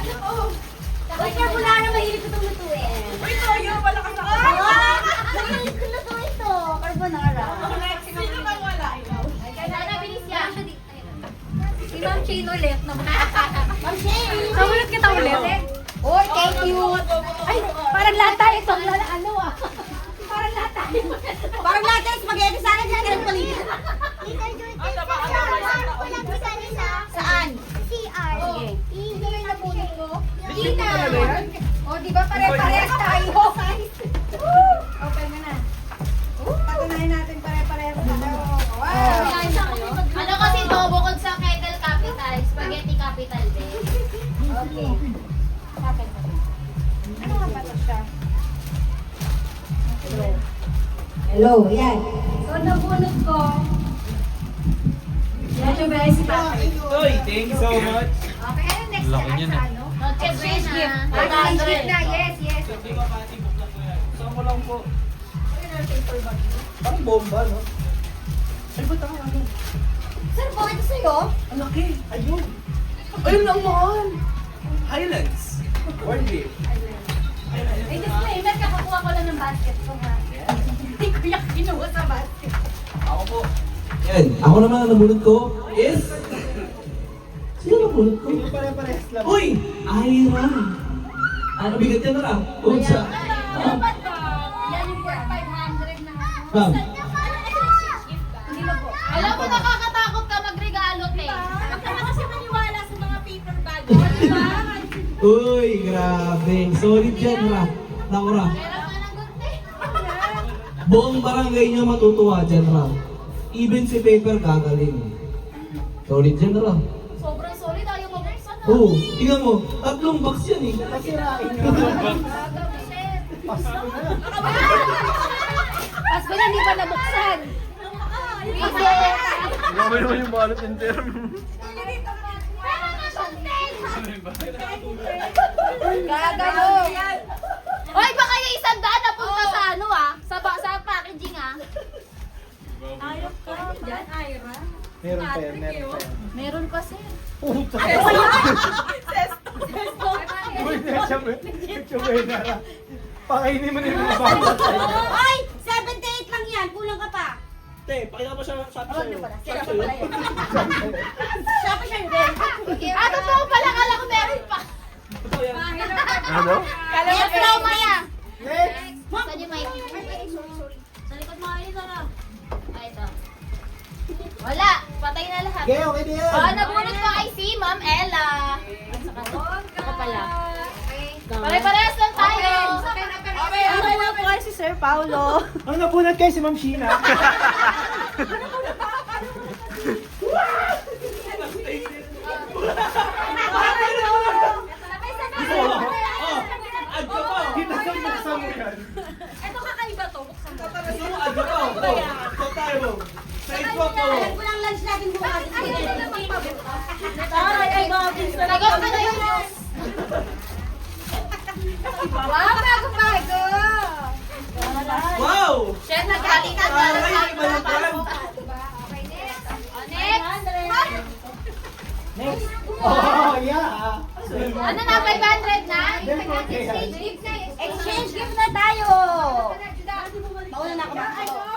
Uy, kaya mula na mahilig ko itong lutuin. Uy, toyo, malakas ako. Mahilig ko lutuin ito. Carbonara. Sino bang wala? Ay, kaya bilis yan. Si Ma'am Shane ulit. Ma'am Shane! Samulat kita ulit. Oy, thank you. Ay, parang lahat tayo ito. Ano ah? Parang lahat tayo. Parang lahat tayo. Spaghetti sana dyan. Kaya paligid. Saan? CR. Sige. Ibigay na po nito. Kita. O, di ba pare-parehas tayo? Okay mo na. Patunayan natin pare-parehas tayo. Wow. Ano kasi to, bukod sa kettle capital, spaghetti capital din. Okay. Kapit mo. Ano nga ba ito siya? Hello, yan. So, nabunot ko. Yan yung recipe. Uy, thank you so much. Okay, ano next Laki step? niyan, Sa ah. ano? Exchange gift. Exchange gift na, yes, yes. Hindi ko pati bukla ko yan. Saan ko lang po. Parang bomba, no? Ay, ba't ako ano? Sir, bakit ito sa'yo? Ang laki! Ayun! Ayun lang mahal! Highlands! Corn beef. Ay, disclaimer, kakakuha ko lang ng basket ko, ha? Hindi ko yung kinuha sa basket. Ako po. Yan, ako naman ang nabunod ko is... Sino nabunod ko? Hindi pare-parehas lang. Uy! Ira! Ano bigat yan na? Unsa? Dapat ba? Yan yung worth 500 na. Ma'am, Hindi mo po. Alam mo, nakakatakot ka magregalo, te. Huwag ka na kasi maniwala sa mga paper bag. uy, grabe. Solid yan, ra. Naku, ra. Meron ka ng gunti. Buong barangay niyo matutuwa dyan, ra. Even si Paper gagaling. Solid yan, ra. Sobrang solid, ayaw mabuksan. ah. Oo, tingnan mo. 3 box yan eh. Pasko na hindi pa nabuksan. Grabe naman yung balot ng term. Gagano. Hoy, baka yung 100 na punta sa ano ah. Sa packaging ah. Ayok ka. Yan, Ira. Meron pa yan, meron pa yan. Meron pa sir. Puta! Uy, siyempre, na. Pakainin mo na yung mga bata. Ay! 78 lang yan. Kulang ka pa. Te, pakita mo siya sa Oh, hindi pala. Siya pa pala yun. Siya pa siya yun. Ah, totoo pala. Kala ko meron pa. Ano? Yes, no, Maya. Next! Saan yung mic? Sa likod mo, Alisa na. Ah, ito. Wala. Patay na lahat. Okay, okay na yan. Oh, nabunot ko kay si Ma'am Ella. At saka to. Ako pala. Pare-parehas lang tayo. Ang wala po kasi si Sir Paulo. Ang nabunod kayo si Ma'am Sheena. Buksan mo yan. Ito kakaiba to. Buksan mo. Ito tayo. Side swap mo. Alam ko lang lunch natin bukas. Ay, hindi na magpabukas. Ay, bagis na Sagot ka na yun. Wow, bago-bago. Wow! Chef, nagaling